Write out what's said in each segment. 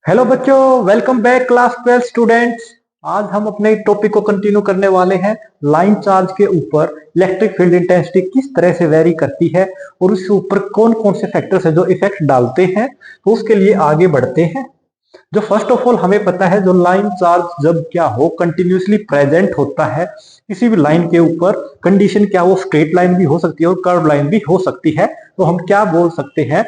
Hello बच्चों, welcome back class 12 students. आज हम अपने टॉपिक को कंटिन्यू करने वाले हैं। लाइन चार्ज के ऊपर इलेक्ट्रिक फील्ड इंटेंसिटी किस तरह से वेरी करती है और उसके ऊपर कौन कौन से फैक्टर्स है जो इफेक्ट डालते हैं, तो उसके लिए आगे बढ़ते हैं। जो फर्स्ट ऑफ ऑल हमें पता है, जो लाइन चार्ज जब क्या हो कंटिन्यूसली प्रेजेंट होता है किसी भी लाइन के ऊपर, कंडीशन क्या, वो स्ट्रेट लाइन भी हो सकती है और कर्व लाइन भी हो सकती है। तो हम क्या बोल सकते हैं,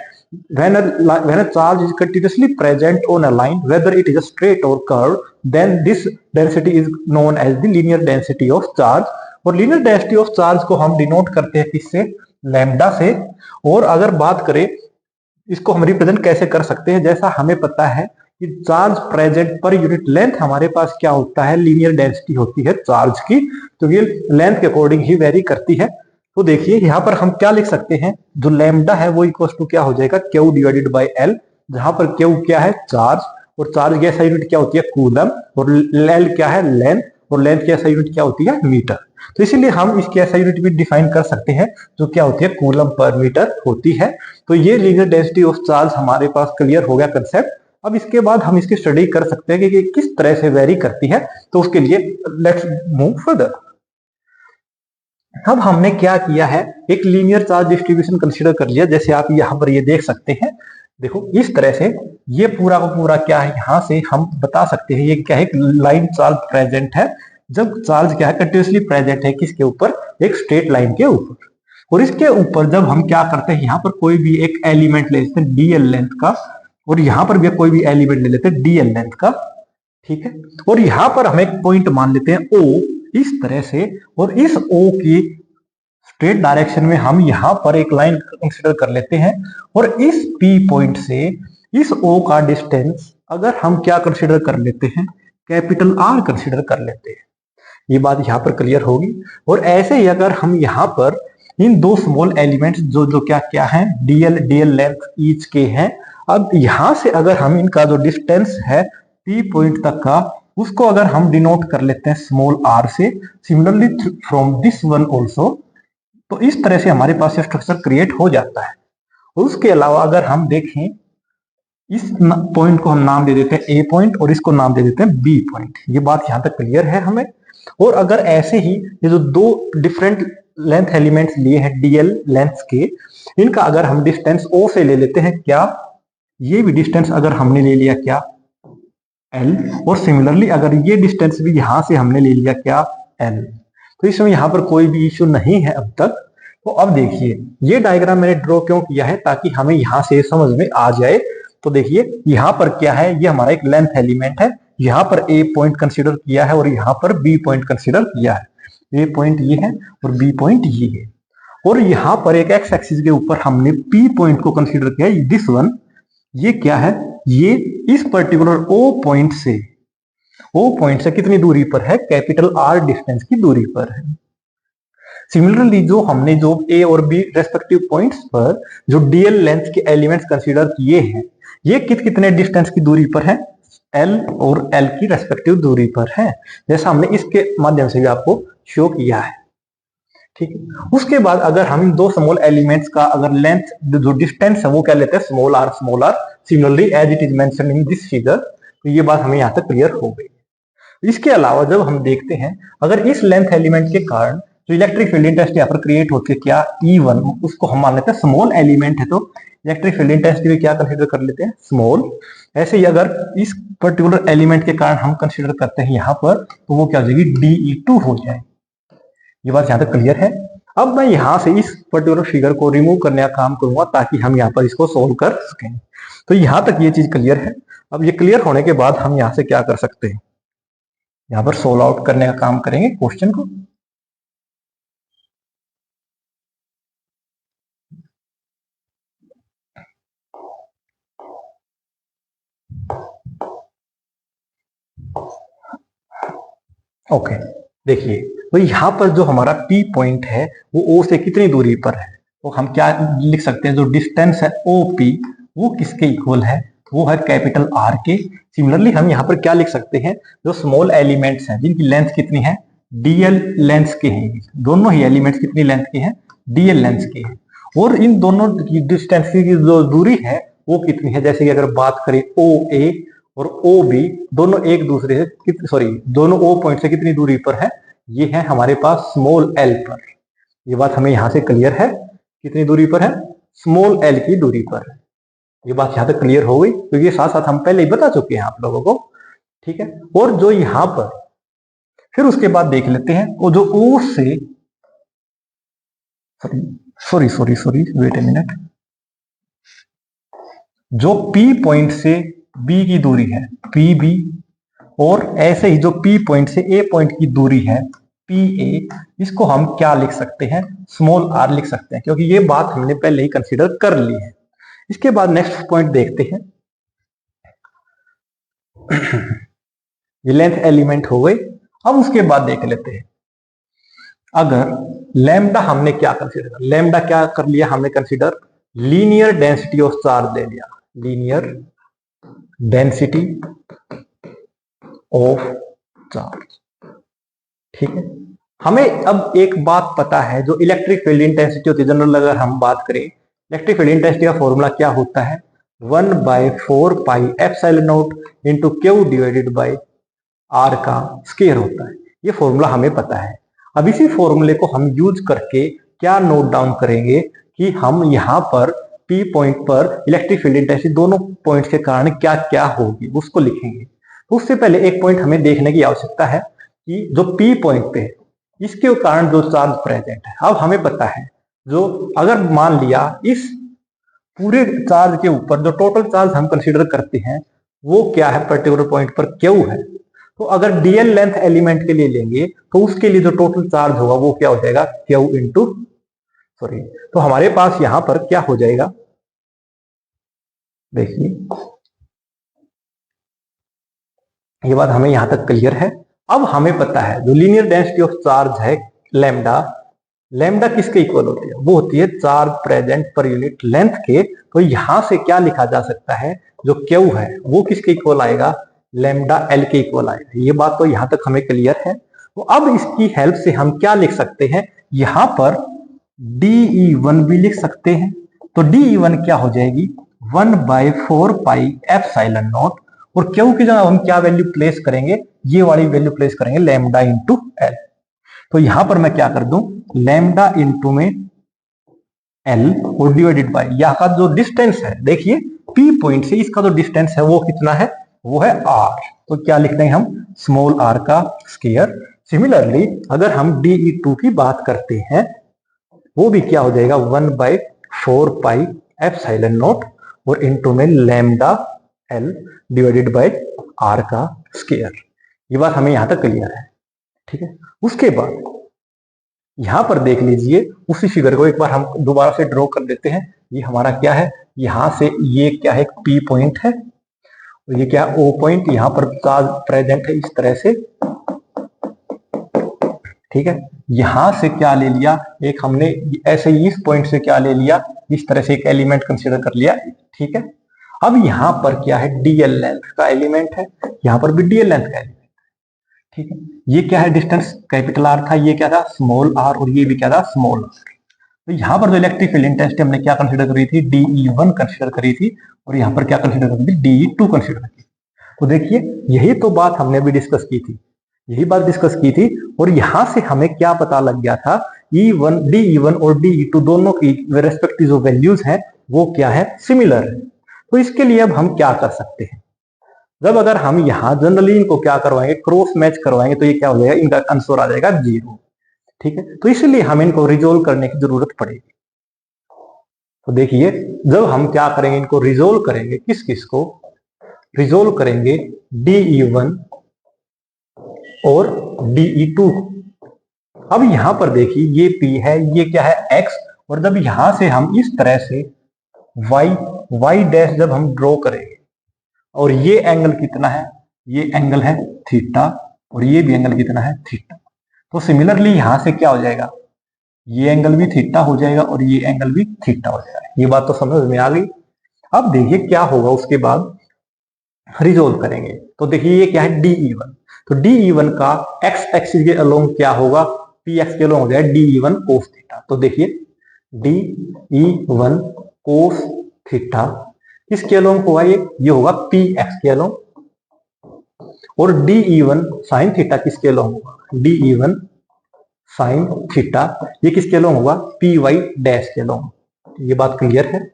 when a charge is continuously present on a line, whether it is a straight or curved, then this density is known as the linear density of charge। और linear density of charge को हम denote करते हैं किससे, lambda से। और अगर बात करें इसको हम रिप्रेजेंट कैसे कर सकते हैं, जैसा हमें पता है कि charge present per unit length हमारे पास क्या होता है, लीनियर डेंसिटी होती है चार्ज की, तो ये लेंथ के अकॉर्डिंग ही वेरी करती है। तो देखिए यहाँ पर हम क्या लिख सकते हैं, जो लैम्डा है वो इक्वल टू क्या हो जाएगा, क्यू डिवाइडेड बाई एल, जहां पर क्यू क्या है, चार्ज, और चार्ज की ऐसा यूनिट क्या होती है, कूलम, और एल क्या है, लेंथ, और लेंथ की ऐसा यूनिट क्या होती है, मीटर। तो इसीलिए हम इसकी ऐसा यूनिट भी डिफाइन कर सकते हैं जो क्या होती है, कूलम पर मीटर होती है। तो ये लीनियर डेंसिटी ऑफ चार्ज हमारे पास क्लियर हो गया कंसेप्ट। अब इसके बाद हम इसकी स्टडी कर सकते हैं कि किस तरह से वेरी करती है। तो उसके लिए लेट्स मूव फर्दर। अब हमने क्या किया है, एक लीनियर चार्ज डिस्ट्रीब्यूशन कंसीडर कर लिया, जैसे आप यहां पर ये देख सकते हैं। देखो इस तरह से ये पूरा का पूरा क्या है, यहां से हम बता सकते हैं ये क्या है, लाइन चार्ज प्रेजेंट है। जब चार्ज क्या है, कंटिन्यूसली प्रेजेंट है किसके ऊपर, एक स्ट्रेट लाइन के ऊपर। और इसके ऊपर जब हम क्या करते हैं, यहाँ पर कोई भी एक एलिमेंट ले लेते हैं डीएल लेंथ का, और यहाँ पर भी कोई भी एलिमेंट ले लेते हैं डीएल लेंथ का, ठीक है। और यहाँ पर हम एक पॉइंट मान लेते हैं ओ, इस तरह से, और इस ओ की स्ट्रेट डायरेक्शन में हम यहां पर एक लाइन कंसीडर कर लेते हैं। और इस पी पॉइंट से इस ओ का डिस्टेंस अगर हम क्या कंसीडर कर लेते हैं, कैपिटल आर कंसीडर कर लेते हैं। ये बात यहां पर क्लियर होगी। और ऐसे ही अगर हम यहां पर इन दो स्मॉल एलिमेंट्स जो जो क्या क्या है, डीएल डीएल लेंथ ईच के हैं, अब यहां से अगर हम इनका जो डिस्टेंस है पी पॉइंट तक का, उसको अगर हम डिनोट कर लेते हैं स्मॉल आर से, similarly from this one also, तो इस तरह से हमारे पास स्ट्रक्चर क्रिएट हो जाता है। और उसके अलावा अगर हम देखें, इस पॉइंट को हम नाम दे देते हैं ए पॉइंट और इसको नाम दे देते हैं बी पॉइंट। ये बात यहां तक क्लियर है हमें। और अगर ऐसे ही ये जो दो डिफरेंट लेंथ एलिमेंट्स लिए हैं डीएल लेंथ के, इनका अगर हम डिस्टेंस ओ से ले लेते हैं क्या, ये भी डिस्टेंस अगर हमने ले लिया क्या, एल, और सिमिलरली अगर ये डिस्टेंस भी यहां से हमने ले लिया क्या, एल, तो इसमें यहां पर कोई भी इश्यू नहीं है अब तक। तो अब देखिए ये डायग्राम मैंने ड्रॉ क्यों किया है, ताकि हमें यहां से समझ में आ जाए। तो देखिए यहां पर क्या है, ये हमारा एक लेंथ एलिमेंट है, यहां पर ए पॉइंट कंसीडर किया है और यहां पर बी पॉइंट कंसीडर किया है। ए पॉइंट ये है और बी पॉइंट ये है। और यहां पर एक एक्स एक्सिस के ऊपर हमने पी पॉइंट को कंसीडर किया, दिस वन। ये क्या है, ये इस पर्टिकुलर ओ पॉइंट से कितनी दूरी पर है, कैपिटल आर डिस्टेंस की दूरी पर है। सिमिलरली जो हमने जो ए और बी रेस्पेक्टिव पॉइंट्स पर जो डीएल लेंथ के एलिमेंट्स कंसीडर किए हैं, ये कितने डिस्टेंस की दूरी पर है, एल और एल की रेस्पेक्टिव दूरी पर है, जैसा हमने इसके माध्यम से भी आपको शो किया है, ठीक है। उसके बाद अगर हम इन दो स्मॉल एलिमेंट्स का अगर लेंथ जो डिस्टेंस है वो क्या लेते हैं, small R small R, similarly as it is mention in this figure. तो ये बात हमें यहाँ तक क्लियर हो गई। इसके अलावा जब हम देखते हैं, अगर इस लेंथ एलिमेंट के कारण जो इलेक्ट्रिक फील्ड इंटेंसिटी यहाँ पर क्रिएट होती है क्या, E1, उसको हम मान लेते हैं स्मॉल एलिमेंट है, तो इलेक्ट्रिक फील्ड इंटेंसिटी भी क्या कंसीडर कर लेते हैं, स्मॉल। ऐसे ही अगर इस पर्टिकुलर एलिमेंट के कारण हम कंसीडर करते हैं यहाँ पर, तो वो क्या हो जाएगी, DE2 हो जाए। ये बात यहाँ तक क्लियर है। अब मैं यहाँ से इस पर्टिकुलर फिगर को रिमूव करने का काम करूंगा ताकि हम यहाँ पर इसको सोल्व कर सकें। तो यहाँ तक ये चीज क्लियर है। अब ये क्लियर होने के बाद हम यहाँ से क्या कर सकते हैं, यहाँ पर सोल्व आउट करने का काम करेंगे क्वेश्चन को। ओके, देखिए तो यहाँ पर जो हमारा पी पॉइंट है वो ओ से कितनी दूरी पर है, तो हम क्या लिख सकते हैं, जो डिस्टेंस है ओ पी वो किसके इक्वल है, वो है कैपिटल आर के। सिमिलरली हम यहाँ पर क्या लिख सकते हैं, जो स्मॉल एलिमेंट्स हैं जिनकी लेंथ कितनी है, डीएल लेंथ के हैं, दोनों ही एलिमेंट्स कितनी लेंथ के हैं, डीएल लेंथ के हैं। और इन दोनों डिस्टेंस की जो दूरी है वो कितनी है, जैसे कि अगर बात करें ओ ए और ओ बी दोनों एक दूसरे से दोनों ओ पॉइंट से कितनी दूरी पर है, ये है हमारे पास स्मॉल एल पर। ये बात हमें यहां से क्लियर है, कितनी दूरी पर है, स्मॉल एल की दूरी पर है। ये बात यहां तक क्लियर हो गई, क्योंकि ये साथ साथ हम पहले ही बता चुके हैं आप लोगों को, ठीक है। और जो यहां पर फिर उसके बाद देख लेते हैं, वो जो ओ से सॉरी वेट ए मिनट, जो P पॉइंट से B की दूरी है पी बी, और ऐसे ही जो P पॉइंट से A पॉइंट की दूरी है PA, इसको हम क्या लिख सकते हैं, स्मॉल r लिख सकते हैं, क्योंकि ये बात हमने पहले ही कंसीडर कर ली है। इसके बाद नेक्स्ट पॉइंट देखते हैं। ये लेंथ एलिमेंट हो गई। अब उसके बाद देख लेते हैं, अगर लैम्डा हमने क्या कंसीडर कर, लैम्डा क्या कर लिया हमने consider, linear density of charge ले लिया, लीनियर डेंसिटी ऑफ चार्ज, ठीक है। हमें अब एक बात पता है, जो इलेक्ट्रिक फील्ड इंटेंसिटी होती है जनरल, अगर हम बात करें इलेक्ट्रिक फील्ड इंटेंसिटी का फॉर्मूला क्या होता है, 1/4 pi epsilon not into Q divided by R का स्क्वायर होता है। ये फॉर्मूला हमें पता है। अब इसी फॉर्मूले को हम यूज करके क्या नोट डाउन करेंगे कि हम यहाँ पर P पॉइंट पर इलेक्ट्रिक फील्ड इंटेंसिटी दोनों पॉइंट के कारण क्या क्या होगी उसको लिखेंगे। तो उससे पहले एक पॉइंट हमें देखने की आवश्यकता है कि जो P पॉइंट पे है इसके कारण जो चार्ज प्रेजेंट है। अब हमें पता है, जो अगर मान लिया इस पूरे चार्ज के ऊपर जो टोटल चार्ज हम कंसीडर करते हैं वो क्या है, पर्टिकुलर पॉइंट पर क्यू है। तो अगर डीएल लेंथ एलिमेंट के लिए लेंगे तो उसके लिए जो टोटल चार्ज होगा वो क्या हो जाएगा, क्यू इंटू तो हमारे पास यहां पर क्या हो जाएगा, देखिए ये बात हमें यहां तक क्लियर है। अब हमें पता है जो लीनियर डेंसिटी ऑफ चार्ज है लैम्डा, लैम्डा किसके इक्वल होती है, वो होती है charge present per unit length के। तो यहां से क्या लिखा जा सकता है, जो क्यू है वो किसके इक्वल आएगा, लैम्डा एल के इक्वल आएगा। ये बात तो यहां तक हमें क्लियर है। तो अब इसकी हेल्प से हम क्या लिख सकते हैं, यहां पर DE1 भी लिख सकते हैं। तो DE1 क्या हो जाएगी, 1/4 पाई एप्सिलॉन नॉट, और क्यू की जगह हम क्या वैल्यू प्लेस करेंगे, ये वाली वैल्यू प्लेस करेंगे लैम्डा इंटू एल। तो यहां पर मैं क्या कर दूं, लैम्डा इंटू में एल और डिवाइडेड बाय यहाँ का जो डिस्टेंस है, देखिए P पॉइंट से इसका जो डिस्टेंस है वो कितना है, वो है r। तो क्या लिखते हैं हम, स्मॉल r का स्क्वायर। सिमिलरली अगर हम DE2 की बात करते हैं वो भी क्या हो जाएगा, 1/4 पाई एप्सिलॉन नॉट और इंटू में lambda L divided bye r का स्क्वायर। ये बात हमें यहां तक क्लियर है, ठीक है। उसके बाद यहां पर देख लीजिए, उसी फिगर को एक बार हम दोबारा से ड्रॉ कर देते हैं। ये हमारा क्या है, यहां से ये क्या है, P पॉइंट है, और ये क्या है, O पॉइंट। यहां पर चार्ज प्रेजेंट है इस तरह से, ठीक है। यहां से क्या ले लिया, एक हमने ऐसे ही इस पॉइंट से क्या ले लिया, इस तरह से एक एलिमेंट कंसीडर कर लिया, ठीक है। अब यहां पर क्या है, डीएल लेंथ का एलिमेंट है, यहां पर भी डीएल लेंथ का एलिमेंट, ठीक है। ये क्या है, डिस्टेंस कैपिटल आर था, ये क्या था, स्मॉल आर, और ये भी क्या था, स्मॉल आर। तो यहां पर जो इलेक्ट्रिक फील्ड इंटेंसिटी हमने क्या कंसीडर करी थी, DE1 कंसीडर करी थी, और यहां पर क्या कंसीडर करी थी, DE2 कंसीडर करी। तो देखिए यही तो बात हमने अभी डिस्कस की थी, यही बात डिस्कस की थी, और यहां से हमें क्या पता लग गया था, E1 DE1 और DE2 दोनों की रेस्पेक्टिव जो वैल्यूज है वो क्या है, सिमिलर है। तो इसके लिए अब हम क्या कर सकते हैं, जब अगर हम यहां जनरली इनको क्या करवाएंगे, क्रॉस मैच करवाएंगे, तो ये क्या हो जाएगा, इनका आंसर आ जाएगा 0, ठीक है। तो इसलिए हम इनको रिजोल्व करने की जरूरत पड़ेगी। तो देखिए जब हम क्या करेंगे, इनको रिजोल्व करेंगे, किस किस को रिजोल्व करेंगे, DE1 और DE2। अब यहां पर देखिए ये P है, ये क्या है, X, और जब यहां से हम इस तरह से Y डैश जब हम ड्रॉ करेंगे, और ये एंगल कितना है, ये एंगल है थीटा, और ये भी एंगल कितना है, थीटा। तो सिमिलरली यहां से क्या हो जाएगा, ये एंगल भी थीटा हो जाएगा और ये एंगल भी थीटा हो जाएगा। ये बात तो समझ में आ गई। अब देखिए क्या होगा, उसके बाद रिजोल्व करेंगे। तो देखिए ये क्या है, DE1। तो DE1 का x एक्सिस के अलोंग क्या होगा, PX के अलोंग हो जाएगा DE1 cos थीटा। तो देखिए DE1 cos थीटा किसके अलोंग होगा, ये होगा PX के अलोंग। और D E one sine theta किसके अलॉन्ग होगा, D E one sine theta ये किसके अलॉन्ग होगा, पी वाई डैश के अलॉन्ग। ये बात क्लियर है।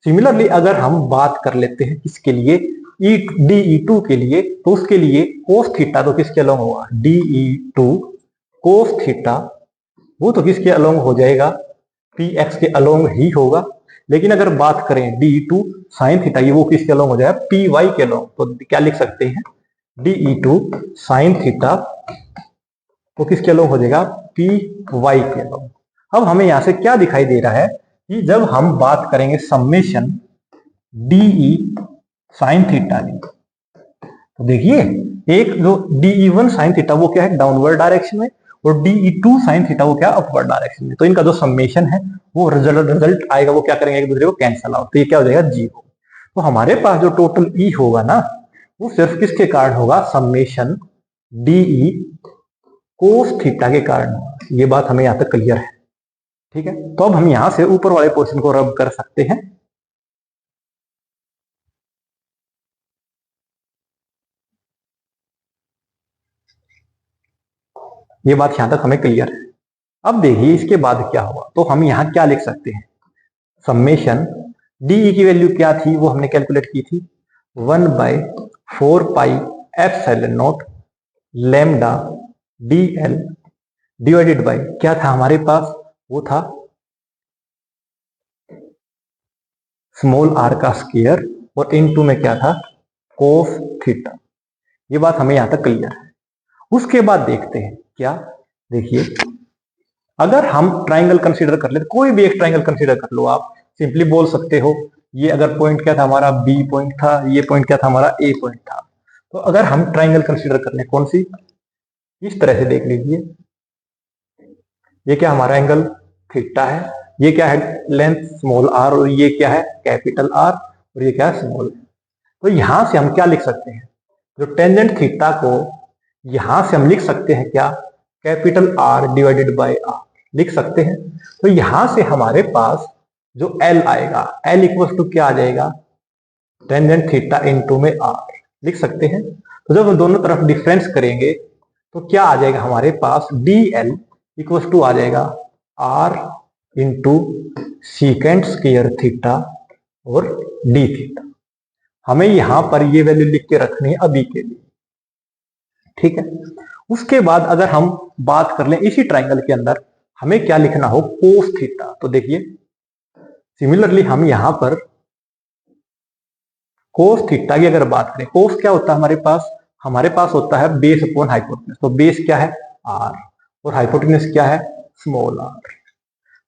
सिमिलरली अगर हम बात कर लेते हैं किसके लिए, ई डी ई टू के लिए, तो उसके लिए कोस थीटा तो किसके अलॉन्ग होगा, D E two cos theta वो तो किसके अलॉन्ग हो जाएगा, पी एक्स के अलॉन्ग ही होगा। लेकिन अगर बात करें D E two sine theta ये वो किसके अलॉन्ग हो जाएगा, पी वाई के अलॉन्ग। तो क्या लिख सकते हैं, D E two sine theta वो किसके अलॉन्ग हो जाएगा, पी वाई के अलॉन्ग। अब हमें यहां से क्या दिखाई दे रहा है कि जब हम बात करेंगे summation D E sine theta की, तो देखिए एक जो D E one sine theta वो क्या है डाउनवर्ड डायरेक्शन में, और D E two sine theta वो क्या अपवर्ड डायरेक्शन में। तो इनका जो समेशन है वो रिजल्ट आएगा वो क्या करेंगे, एक दूसरे को कैंसिल आउट, तो ये क्या हो जाएगा, जीरो। तो हमारे पास जो टोटल ई होगा ना वो सिर्फ किसके कारण होगा, समेशन डी ई कोस थीटा के कारण होगा। ये बात हमें यहां तक क्लियर है, ठीक है। तो अब हम यहां से ऊपर वाले पोर्शन को रब कर सकते हैं। ये बात यहां तक हमें क्लियर है। अब देखिए इसके बाद क्या हुआ, तो हम यहां क्या लिख सकते हैं, समेशन डी की वैल्यू क्या थी वो हमने कैलकुलेट की थी, 1/4 pi epsilon naught lambda D L divided bye क्या था हमारे पास, वो था स्मॉल आर का स्क्वायर और इनटू में क्या था, कोस थीटा। ये बात हमें यहां तक क्लियर है। उसके बाद देखते हैं क्या, देखिए अगर हम ट्राइंगल कंसीडर कर ले, कोई भी एक ट्राइंगल कंसीडर कर लो, आप सिंपली बोल सकते हो ये अगर पॉइंट क्या था हमारा बी पॉइंट था, ये पॉइंट क्या था हमारा ए पॉइंट था। तो अगर हम ट्राइंगल कंसीडर कर ले कौन सी, इस तरह से देख लीजिए, ये क्या हमारा एंगल थीटा है, ये क्या है लेंथ स्मॉल आर, और ये क्या है कैपिटल आर, और ये क्या है स्मॉल। तो यहां से हम क्या लिख सकते हैं, जो टेंजेंट थीटा को यहां से हम लिख सकते हैं क्या, capital R divided by R लिख सकते हैं। तो यहां से हमारे पास जो एल आएगा, एल इक्वल टू क्या आ जाएगा, टेंजेंट थीटा इनटू में आर लिख सकते हैं। तो जब हम दोनों तरफ डिफरेंस करेंगे तो क्या आ जाएगा हमारे पास, डी एल इक्वल टू आ जाएगा R into secant square theta और डी थीटा। हमें यहां पर ये वैल्यू लिख के रखनी है अभी के लिए, ठीक है। उसके बाद अगर हम बात कर लें इसी ट्राइंगल के अंदर हमें क्या लिखना हो, कोस थीटा। तो देखिए सिमिलरली हम यहां पर कोस थीटा की अगर बात करें, कोस क्या होता है हमारे पास होता है बेस अपॉन हाइपोटेनस। तो बेस क्या है आर और हाइपोटेनस क्या है स्मॉल आर।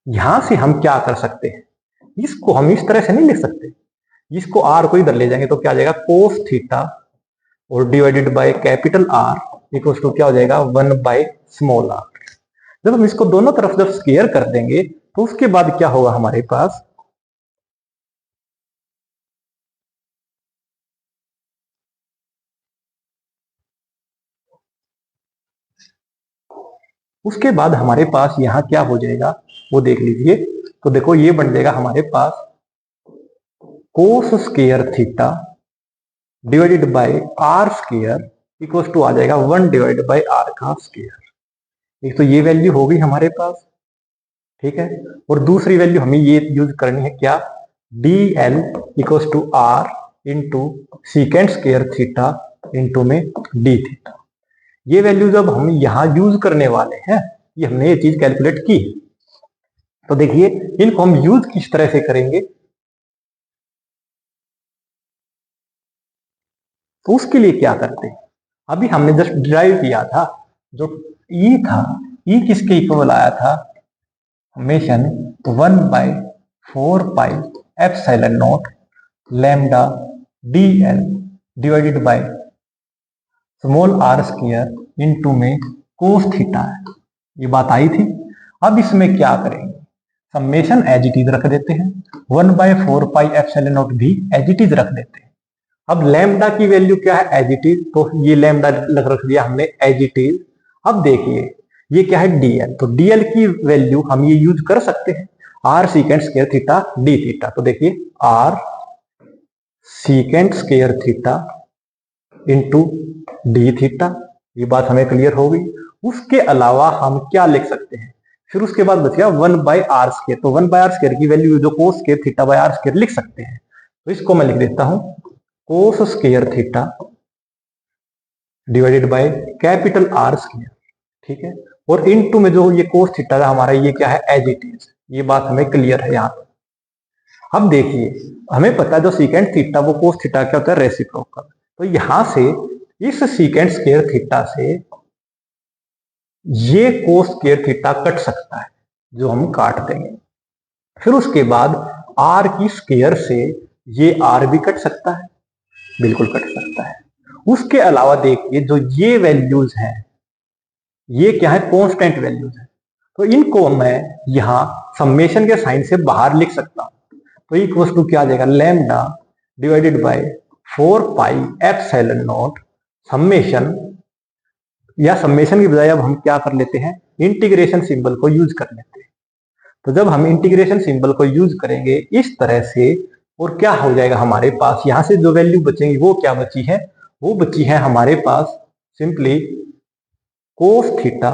यहां से हम क्या कर सकते हैं, इसको हम इस तरह से नहीं लिख सकते, इसको आर को इधर ले जाएंगे तो क्या आ जाएगा कोस थीटा और divided by capital R equal to क्या हो जाएगा 1/स्मॉल आर। जब हम इसको दोनों तरफ जब स्क्वायर कर देंगे तो उसके बाद क्या होगा हमारे पास, उसके बाद हमारे पास यहां क्या हो जाएगा वो देख लीजिए। तो देखो ये बन जाएगा हमारे पास cos square theta divided by r square equal to आ जाएगा 1 डिवाइडेड बाय आर का स्क्वायर। एक तो ये वैल्यू होगी हमारे पास, ठीक है। और दूसरी वैल्यू हमें ये यूज करनी है क्या, D L equal to are into secant square theta into में डी थीटा। ये वैल्यू जब हम यहां यूज करने वाले हैं, ये हमने ये चीज कैलकुलेट की, तो देखिए इनको हम यूज किस तरह से करेंगे, तो उसके लिए क्या करते हैं, अभी हमने जस्ट डिराइव किया था जो ई था, ई किसके इक्वल आया था, summation 1/4 pi epsilon naught lambda D L divided by small R square into में कोस थीटा है। ये बात आई थी। अब इसमें क्या करेंगे, समेशन एज इट इज रख देते हैं, 1/4 पाई एप्सिलॉन नॉट भी एज इट इज रख देते हैं। अब लैम्डा की वैल्यू क्या है एज इट इज, तो ये लैम्डा रख दिया हमने एज इट इज। अब देखिए ये क्या है डीएल, तो डीएल की वैल्यू हम ये यूज कर सकते हैं R secant square theta D theta. तो देखिए R secant square theta into D theta. ये बात हमें क्लियर हो गई। उसके अलावा हम क्या लिख सकते हैं, फिर उसके बाद बच गया 1/r²। तो 1/r² की वैल्यू जो कोस स्क्वायर थीटा बाय r² लिख सकते हैं। तो इसको मैं लिख देता हूं कोस square theta divided by capital r²। ठीक है, और इनटू में जो ये कोस थीटा है हमारा, ये क्या है, एज इट इज। ये बात हमें क्लियर है यहाँ पर। अब देखिए, हमें पता है जो सीकेंट थीटा वो कोस थीटा क्या होता है, रेसिप्रोकल। तो यहां से इस सीकेंट स्क्वायर थीटा से ये कोस स्क्वायर थीटा कट सकता है, जो हम काट देंगे। फिर उसके बाद आर की स्क्वायर से ये आर भी कट सकता है, बिल्कुल कट सकता है। उसके अलावा देखिए जो ये वैल्यूज हैं, ये क्या है, कांस्टेंट वैल्यूज है। तो इनको मैं यहां समेशन के साइन से बाहर लिख सकता हूं। तो इक्वल टू क्या आ जाएगा, लैम्डा डिवाइडेड बाय 4πε0 समेशन, या समेशन की बजाय अब हम क्या कर लेते हैं, इंटीग्रेशन सिंबल को यूज कर लेते हैं। तो जब हम इंटीग्रेशन सिंबल को यूज करेंगे इस तरह से, और क्या हो जाएगा हमारे पास, यहां से जो वैल्यू बचेंगी वो क्या बची है, वो बची है हमारे पास सिंपली कोस थीटा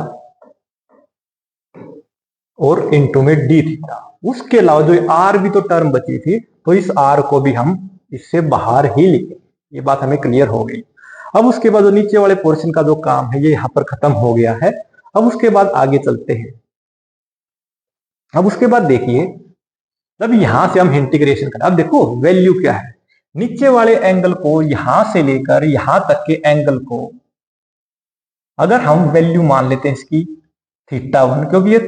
और इनटू में डी थीटा। उसके अलावा जो आर भी तो टर्म बची थी, तो इस आर को भी हम इससे बाहर ही लिखेंगे। ये बात हमें क्लियर हो गई। अब उसके बाद जो नीचे वाले पोर्शन का जो काम है ये यहां पर खत्म हो गया है। अब उसके बाद आगे चलते हैं। अब उसके बाद देखिए, जब यहां से हम इंटीग्रेशन करें, अब देखो वैल्यू क्या है, नीचे वाले एंगल को यहां से लेकर यहां तक के एंगल को अगर हम वैल्यू मान लेते हैं इसकी θ1, क्योंकि ये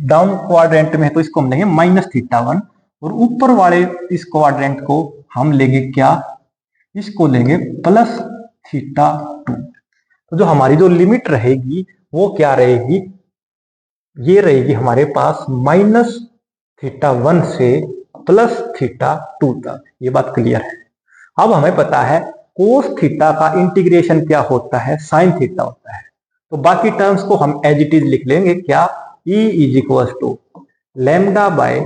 डाउन क्वाड्रेंट में है तो इसको हम लेंगे -θ1, और ऊपर वाले इस क्वाड्रेंट को हम लेंगे क्या, इसको लेंगे +θ2। तो जो हमारी जो लिमिट रहेगी वो क्या रहेगी, ये रहेगी हमारे पास -θ1 से +θ2 तक। ये बात क्लियर है। अब हमें पता है कोस थीटा का इंटीग्रेशन क्या होता है, साइन थीटा होता है। तो बाकी टर्म्स को हम एज इट इज लिख लेंगे, क्या, E = लैम्डा बाय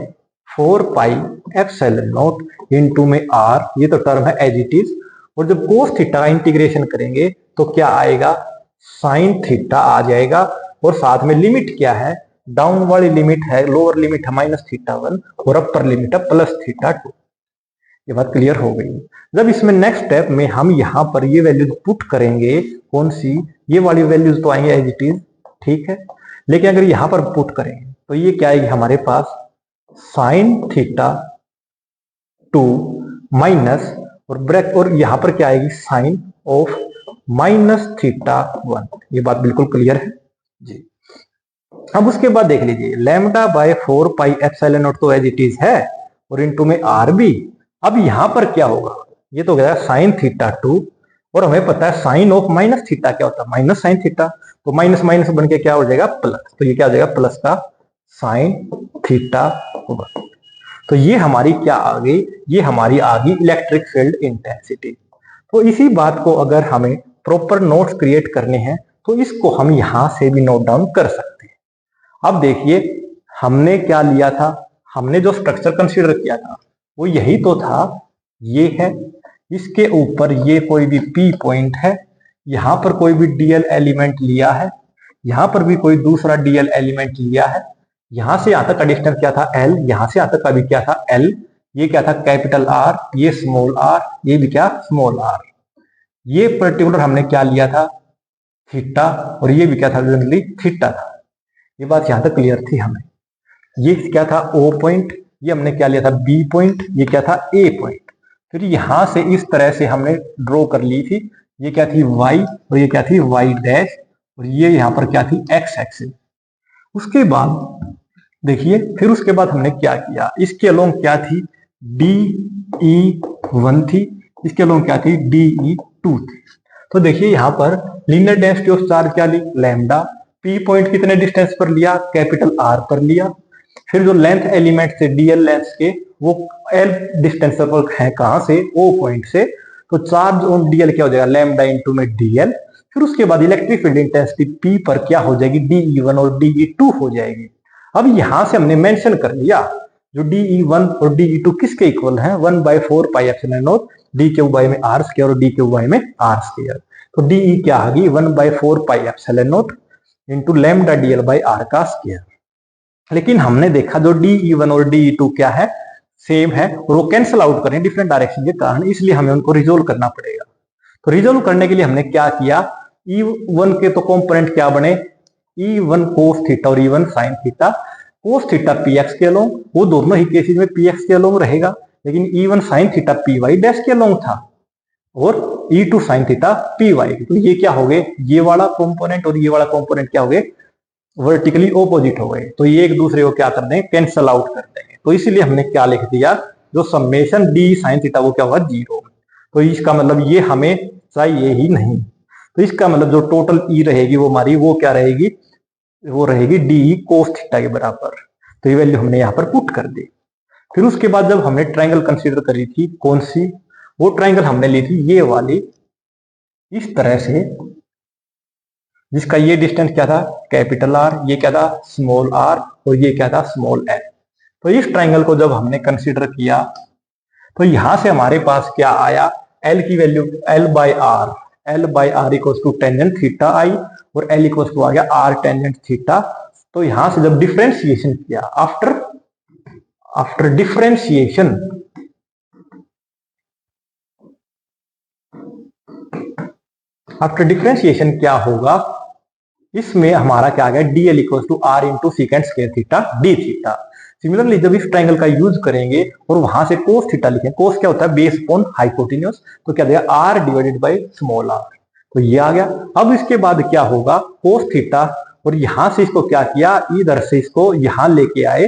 4πε0 इंटू में r, ये तो टर्म है एज इट इज। और जब कोस थीटा का इंटीग्रेशन करेंगे तो क्या आएगा, साइन थीटा आ जाएगा। और साथ में लिमिट क्या है, डाउन वाली लिमिट है, लोअर लिमिट है -θ1 और अपर लिमिट है +θ2। ये बात क्लियर हो गई। जब इसमें नेक्स्ट स्टेप में हम यहाँ पर ये वैल्यूज पुट करेंगे, कौन सी, ये वाली वैल्यूज तो आएंगे एज इट इज, ठीक है। लेकिन अगर यहाँ पर पुट करेंगे तो ये क्या आएगी हमारे पास, साइन θ2 माइनस और ब्रेक, और यहाँ पर क्या आएगी, साइन ऑफ -θ1। ये बात बिल्कुल क्लियर है जी। अब उसके बाद देख लीजिए, लैम्डा बाय 4πε0 तो एज इट इज है, और इनटू में आर भी। अब यहां पर क्या होगा, ये तो गया साइन θ2, और हमें पता है साइन ऑफ -θ क्या होता है, माइनस साइन थीटा। तो माइनस माइनस बन के क्या हो जाएगा, प्लस। तो ये क्या हो जाएगा, प्लस का साइन θ1। तो ये हमारी क्या आ गई, ये हमारी आ गई इलेक्ट्रिक फील्ड इंटेंसिटी। तो इसी बात को अगर हमें प्रॉपर नोट्स क्रिएट करने हैं तो इसको हम यहां से भी नोट डाउन कर सकते हैं। अब देखिए, हमने क्या लिया था, हमने जो स्ट्रक्चर कंसीडर किया था वो यही तो था, ये है, इसके ऊपर ये कोई भी P पॉइंट है, यहां पर कोई भी DL एलिमेंट लिया है, यहां पर भी कोई दूसरा DL एलिमेंट लिया है, यहां से यहां तक का डिस्टेंस क्या था L, यहां से यहां तक का भी क्या था L, ये क्या था कैपिटल R, ये स्मॉल r, ये भी क्या स्मॉल r। ये पर्टिकुलर हमने क्या लिया था, थीटा, और ये भी क्या था, जनरली थीटा था। ये बात यहां तक क्लियर थी हमें। ये क्या था O पॉइंट, ये हमने क्या लिया था B पॉइंट, ये क्या था A पॉइंट। फिर यहां से इस तरह से हमने ड्रॉ कर ली थी, ये क्या थी Y, और ये क्या थी Y डैश, और ये यहां पर क्या थी X एक्सिस। उसके बाद देखिए, फिर उसके बाद हमने क्या किया, इसके अलोंग क्या थी DE1 थी, इसके अलोंग क्या थी DE2 थी। तो देखिए यहाँ पर लीनियर डेंसिटी ऑफ चार्ज क्या ली, लैम्डा। P पॉइंट कितने डिस्टेंस पर लिया, कैपिटल R पर लिया। फिर जो लेंथ एलिमेंट से DL लेंथ के, वो L डिस्टेंस पर है कहां से, O पॉइंट से। तो चार्ज ऑन DL क्या हो जाएगा, लैम्डा इंटू में DL। फिर उसके बाद इलेक्ट्रिक फील्ड इंटेंसिटी P पर क्या हो जाएगी, DE1 और DE2 हो जाएगी। अब यहां से हमने मेंशन कर लिया जो DE1 और DE2 किसके इक्वल है, 1/4πε0 डी क्यूब वाई में आर स्क्वायर और डी क्यूब वाई में आर स्क्वायर। तो डी क्या आ गई 1/4 pi epsilon not into lambda DL by R का स्क्वायर। लेकिन हमने देखा जो DE1 और DE2 क्या है, सेम है और वो कैंसिल आउट करें डिफरेंट डायरेक्शन के कारण, इसलिए हमें उनको रिजोल्व करना पड़ेगा। तो रिजोल्व करने के लिए हमने क्या किया, E1 के तो कंपोनेंट क्या बने, E1 कोस थीटा और E1 sine theta. Cos theta px के अलोंग, वो दोनों ही केसेस में px के अलोंग रहेगा, लेकिन E1 sine theta py dash के अलोंग था और E2 साइन थीटा py। तो ये क्या हो गए, ये वाला कंपोनेंट और ये वाला कंपोनेंट क्या हो गए, वर्टिकली ऑपोजिट हो गए। तो ये एक दूसरे को क्या कर देंगे, कैंसल आउट कर देंगे। तो इसीलिए हमने क्या लिख दिया, जो समेशन डी साइन थीटा वो क्या होगा 0। तो इसका मतलब ये हमें चाहिए ही नहीं। तो इसका मतलब जो टोटल ई रहेगी वो हमारी वो क्या रहेगी, वो रहेगी डी कोस थीटा के बराबर। तो ये वैल्यू हमने यहाँ पर पुट कर दी। फिर उसके बाद जब हमने ट्रायंगल कंसीडर करी थी, कौन सी, वो ट्रायंगल हमने ली थी ये वाली, इस तरह से, जिसका ये डिस्टेंस क्या था कैपिटल आर, ये क्या था स्मॉल आर और ये क्या था स्मॉल एल। तो इस ट्रायंगल को जब हमने कंसीडर किया तो यहां से हमारे पास क्या आया, एल की value L by r equal to tangent theta i और एल इक्वल टू आ गया आर टेंजेंट थीटा। तो यहां से जब डिफरेंशिएशन किया, आफ्टर डिफरेंशिएशन क्या होगा, इसमें हमारा क्या आ गया dl equal to are into secant square theta D theta. Similarly जब इस ट्रायंगल का यूज करेंगे और वहां से कोस थीटा लिखें, कोस क्या होता है बेस अपॉन हाइपोटेन्यूज, तो क्या देगा r divided by small r. तो ये आ गया। अब इसके बाद क्या होगा, कोस थीटा और यहां से इसको क्या किया, इधर से इसको यहां लेके आए,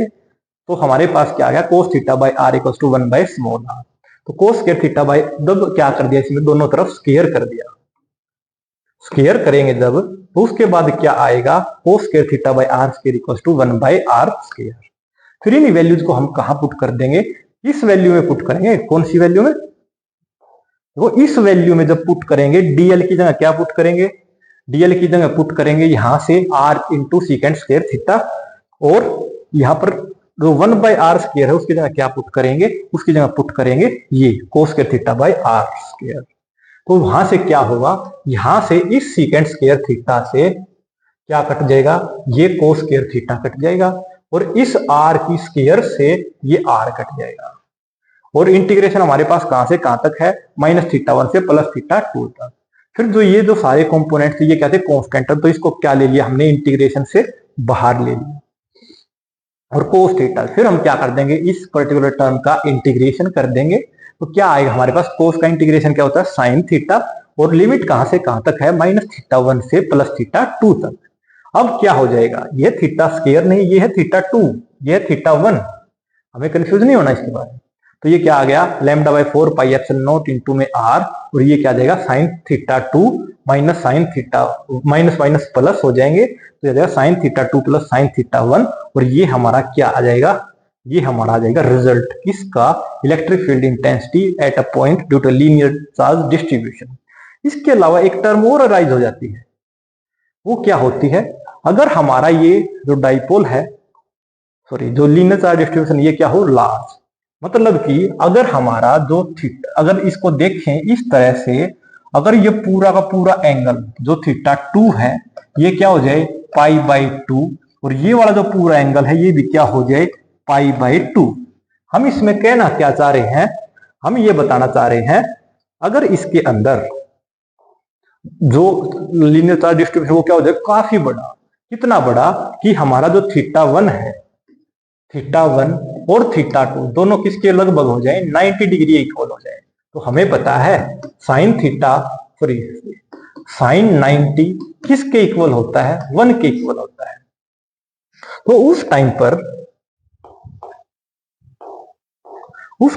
तो हमारे पास क्या आ गया cos theta by r equal to 1 by small r. तो कोस स्क्वायर थीटा बाय, जब क्या कर दिया इसमें दोनों तरफ स्क्वायर कर दिया, स्क्वायर करेंगे जब, तो उसके बाद क्या आएगा cos square theta by r square equal to 1 by r square. फिर इन वैल्यूज को हम कहां पुट कर देंगे, इस वैल्यू में पुट करेंगे। कौन सी वैल्यू में, वो इस वैल्यू में जब पुट करेंगे, डीएल की जगह क्या पुट करेंगे, डीएल की जगह पुट करेंगे यहां से r into secant square theta, और यहां पर जो 1 बाय आर स्क्वायर है उसकी जगह क्या पुट करेंगे, उसकी जगह पुट करेंगे ये cos square theta by r square. तो वहां से क्या होगा, यहां से इस सीकेंड स्क्वायर थीटा से क्या कट जाएगा, ये कोस स्क्वायर थीटा कट जाएगा और इस आर की स्क्वायर से ये आर कट जाएगा। और इंटीग्रेशन हमारे पास कहां से कहां तक है, -θ1 से +θ2 तक। फिर जो ये जो सारे कंपोनेंट थे ये क्या थे कांस्टेंट, तो इसको क्या ले लिया हमने इंटीग्रेशन से बाहर ले लिया और कोस थीटा। फिर हम क्या कर देंगे, इस पर्टिकुलर टर्म का इंटीग्रेशन कर देंगे। तो क्या आएगा हमारे पास, कोस का इंटीग्रेशन क्या होता है साइन थीटा, और लिमिट कहां से कहां तक है -θ1 से +θ2 तक। अब क्या हो जाएगा, ये थीटा स्क्वायर नहीं, ये है θ2, ये है θ1, हमें कंफ्यूज नहीं होना इसके बारे में। तो ये क्या आ गया λ/4 पाई एप्सिलॉन नॉट इंटू में आर, और ये क्या आ जाएगा sine θ2 minus sine theta minus minus plus हो जाएंगे, तो ये आ जाएगा साइन θ2 प्लस साइन θ1। और ये हमारा क्या आ जाएगा, ये हमारा आ जाएगा रिजल्ट किसका, electric field intensity at a point due to linear charge distribution. इसके अलावा एक टर्म और अराइज हो जाती है, वो क्या होती है, अगर हमारा ये जो डाइपोल है, सॉरी जो लीनियर चार्ज डिस्ट्रीब्यूशन, ये क्या हो लार्ज, मतलब कि अगर हमारा जो थीटा, अगर इसको देखें इस तरह से, अगर ये पूरा का पूरा एंगल जो θ2 है ये क्या हो जाए π/2, और ये वाला जो पूरा एंगल है ये भी क्या हो जाए π/2। हम इसमें कहना क्या चाह रहे हैं, हम ये बताना चाह रहे हैं अगर इसके अंदर जो लीनियर चार्ज डिस्ट्रीब्यूशन वो क्या हो जाए काफी बड़ा, कितना बड़ा कि हमारा जो θ1 है, θ1 और θ2 दोनों किसके लगभग हो जाए 90 डिग्री इक्वल हो जाए। तो हमें पता है साइन थीटा सॉरी साइन 90 किसके इक्वल होता है, 1 के इक्वल होता है। तो उस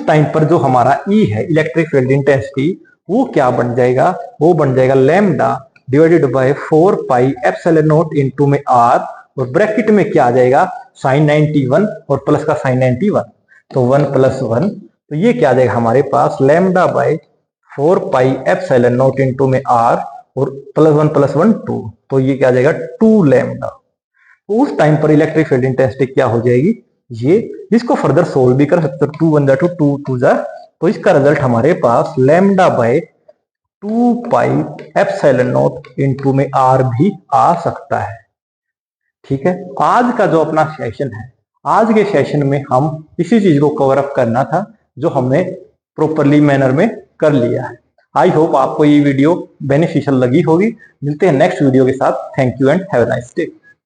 टाइम पर जो हमारा E है इलेक्ट्रिक फील्ड इंटेंसिटी, वो क्या बन जाएगा, वो बन जाएगा lambda divided by 4 pi epsilon not into में आर, और ब्रैकेट में क्या आ जाएगा साइन 91 और प्लस का साइन 91, तो 1 + 1, तो ये क्या आ जाएगा हमारे पास lambda by 4 pi epsilon not into में आर और +1 + 1 2, तो ये क्या आ जाएगा 2 लैम्डा। तो उस टाइम पर इलेक्ट्रिक फील्ड इंटेंसिटी क्या हो जाएगी, ये इसको फर्दर सोल्व भी कर सकते हो, 2 × 1 = 2, 2 × तो इसका रिजल्ट हमारे पास lambda by 2 pi epsilon not में आर भी आ सकता है। ठीक है, आज का जो अपना सेशन है, आज के सेशन में हम इसी चीज को कवर अप करना था जो हमने प्रॉपरली मैनर में कर लिया है। आई होप आपको ये वीडियो बेनिफिशियल लगी होगी। मिलते हैं नेक्स्ट वीडियो के साथ। Thank you and have a nice day.